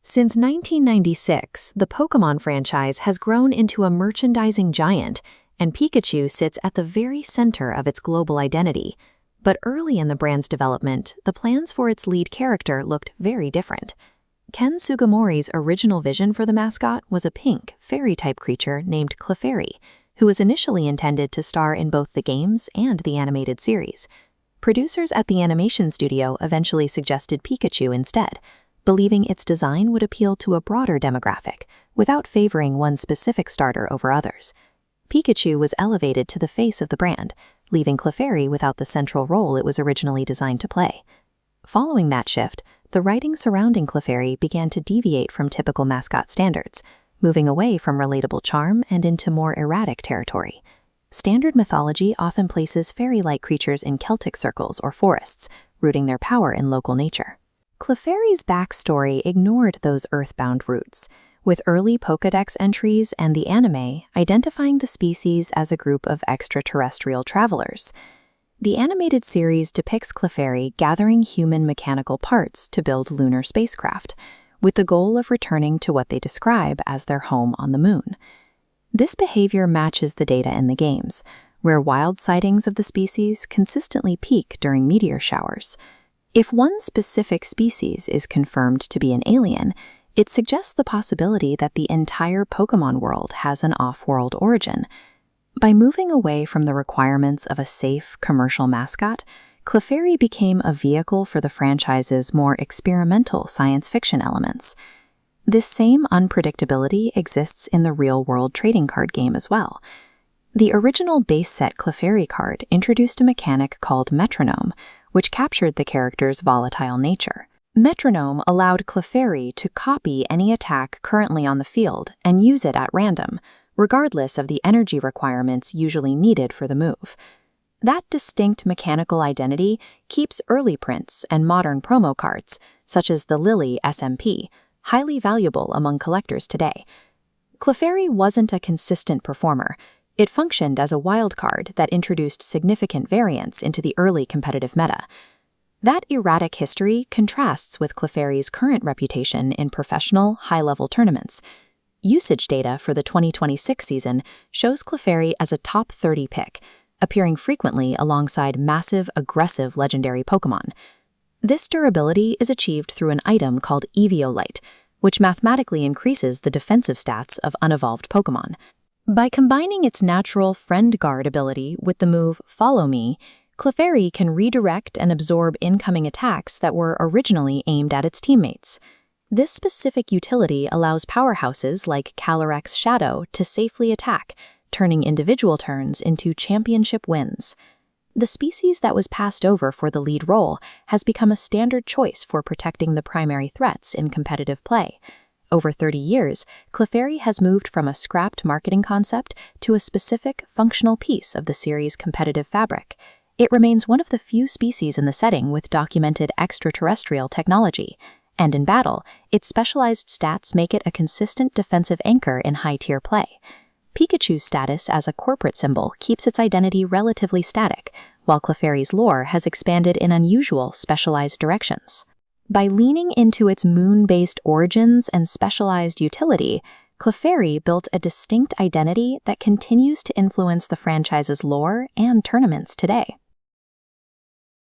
Since 1996, the Pokémon franchise has grown into a merchandising giant, and Pikachu sits at the very center of its global identity. But early in the brand's development, the plans for its lead character looked very different. Ken Sugimori's original vision for the mascot was a pink, fairy-type creature named Clefairy, who was initially intended to star in both the games and the animated series. Producers at the animation studio eventually suggested Pikachu instead, believing its design would appeal to a broader demographic, without favoring one specific starter over others. Pikachu was elevated to the face of the brand, leaving Clefairy without the central role it was originally designed to play. Following that shift, the writing surrounding Clefairy began to deviate from typical mascot standards, moving away from relatable charm and into more erratic territory. Standard mythology often places fairy-like creatures in Celtic circles or forests, rooting their power in local nature. Clefairy's backstory ignored those earthbound roots, with early Pokédex entries and the anime identifying the species as a group of extraterrestrial travelers. The animated series depicts Clefairy gathering human mechanical parts to build lunar spacecraft, with the goal of returning to what they describe as their home on the moon. This behavior matches the data in the games, where wild sightings of the species consistently peak during meteor showers. If one specific species is confirmed to be an alien, it suggests the possibility that the entire Pokémon world has an off-world origin. By moving away from the requirements of a safe, commercial mascot, Clefairy became a vehicle for the franchise's more experimental science fiction elements. This same unpredictability exists in the real-world trading card game as well. The original base set Clefairy card introduced a mechanic called metronome, which captured the character's volatile nature. Metronome allowed Clefairy to copy any attack currently on the field and use it at random, regardless of the energy requirements usually needed for the move. That distinct mechanical identity keeps early prints and modern promo cards, such as the Lily SMP, highly valuable among collectors today. Clefairy wasn't a consistent performer. It functioned as a wild card that introduced significant variance into the early competitive meta. That erratic history contrasts with Clefairy's current reputation in professional, high-level tournaments. Usage data for the 2026 season shows Clefairy as a top 30 pick, appearing frequently alongside massive, aggressive legendary Pokémon. This durability is achieved through an item called Eviolite, which mathematically increases the defensive stats of unevolved Pokémon. By combining its natural Friend Guard ability with the move Follow Me, Clefairy can redirect and absorb incoming attacks that were originally aimed at its teammates. This specific utility allows powerhouses like Calyrex Shadow to safely attack, turning individual turns into championship wins. The species that was passed over for the lead role has become a standard choice for protecting the primary threats in competitive play. Over 30 years, Clefairy has moved from a scrapped marketing concept to a specific, functional piece of the series' competitive fabric. It remains one of the few species in the setting with documented extraterrestrial technology, and in battle, its specialized stats make it a consistent defensive anchor in high-tier play. Pikachu's status as a corporate symbol keeps its identity relatively static, while Clefairy's lore has expanded in unusual, specialized directions. By leaning into its moon-based origins and specialized utility, Clefairy built a distinct identity that continues to influence the franchise's lore and tournaments today.